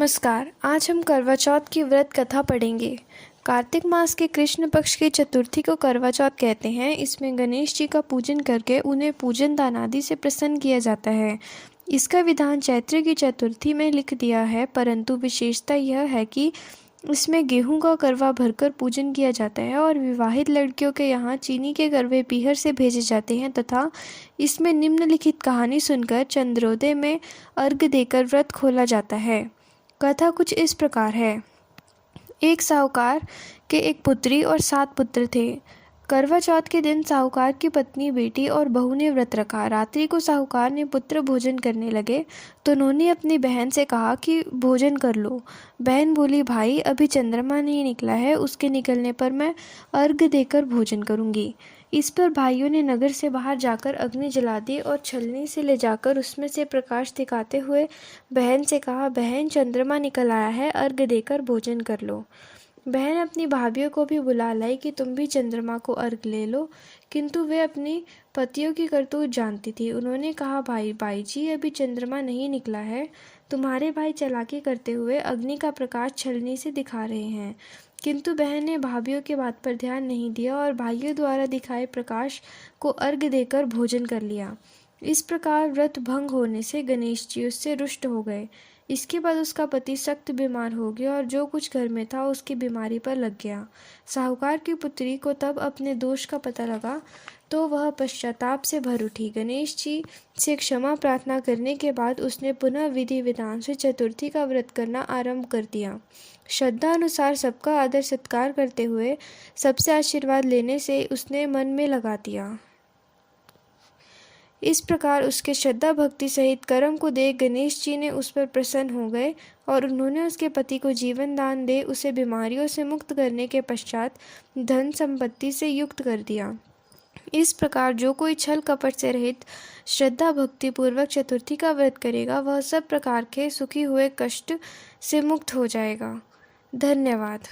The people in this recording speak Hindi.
नमस्कार। आज हम करवा चौथ की व्रत कथा पढ़ेंगे। कार्तिक मास के कृष्ण पक्ष की चतुर्थी को करवा चौथ कहते हैं। इसमें गणेश जी का पूजन करके उन्हें पूजन दान आदि से प्रसन्न किया जाता है। इसका विधान चैत्र की चतुर्थी में लिख दिया है, परंतु विशेषता यह है कि इसमें गेहूं का करवा भरकर पूजन किया जाता है और विवाहित लड़कियों के यहाँ चीनी के करवे पीहर से भेजे जाते हैं तथा इसमें निम्नलिखित कहानी सुनकर चंद्रोदय में अर्घ्य देकर व्रत खोला जाता है। कथा कुछ इस प्रकार है। एक साहूकार के एक पुत्री और 7 पुत्र थे। करवा चौथ के दिन साहूकार की पत्नी, बेटी और बहू ने व्रत रखा। रात्रि को साहूकार ने पुत्र भोजन करने लगे तो उन्होंने अपनी बहन से कहा कि भोजन कर लो। बहन बोली, भाई अभी चंद्रमा नहीं निकला है, उसके निकलने पर मैं अर्घ्य देकर भोजन करूंगी। इस पर भाइयों ने नगर से बाहर जाकर अग्नि जला दी और छलनी से ले जाकर उसमें से प्रकाश दिखाते हुए बहन से कहा, बहन चंद्रमा निकल आया है, अर्घ्य देकर भोजन कर लो। बहन अपनी भाभियों को भी बुला लाई कि तुम भी चंद्रमा को अर्घ ले लो, किंतु वे अपनी पतियों की करतूत जानती थी। उन्होंने कहा, भाई जी अभी चंद्रमा नहीं निकला है, तुम्हारे भाई चालाकी करते हुए अग्नि का प्रकाश छलनी से दिखा रहे हैं। किंतु बहन ने भाभियों के बात पर ध्यान नहीं दिया और भाइयों द्वारा दिखाए प्रकाश को अर्घ्य देकर भोजन कर लिया। इस प्रकार व्रत भंग होने से गणेश जी उससे रुष्ट हो गए। इसके बाद उसका पति सख्त बीमार हो गया और जो कुछ घर में था उसकी बीमारी पर लग गया। साहूकार की पुत्री को तब अपने दोष का पता लगा तो वह पश्चाताप से भर उठी। गणेश जी से क्षमा प्रार्थना करने के बाद उसने पुनः विधि विधान से चतुर्थी का व्रत करना आरंभ कर दिया। श्रद्धा अनुसार सबका आदर सत्कार करते हुए सबसे आशीर्वाद लेने से उसने मन में लगा दिया। इस प्रकार उसके श्रद्धा भक्ति सहित कर्म को देख गणेश जी ने उस पर प्रसन्न हो गए और उन्होंने उसके पति को जीवन दान दे उसे बीमारियों से मुक्त करने के पश्चात धन संपत्ति से युक्त कर दिया। इस प्रकार जो कोई छल कपट से रहित श्रद्धा भक्ति पूर्वक चतुर्थी का व्रत करेगा वह सब प्रकार के सुखी हुए कष्ट से मुक्त हो जाएगा। धन्यवाद।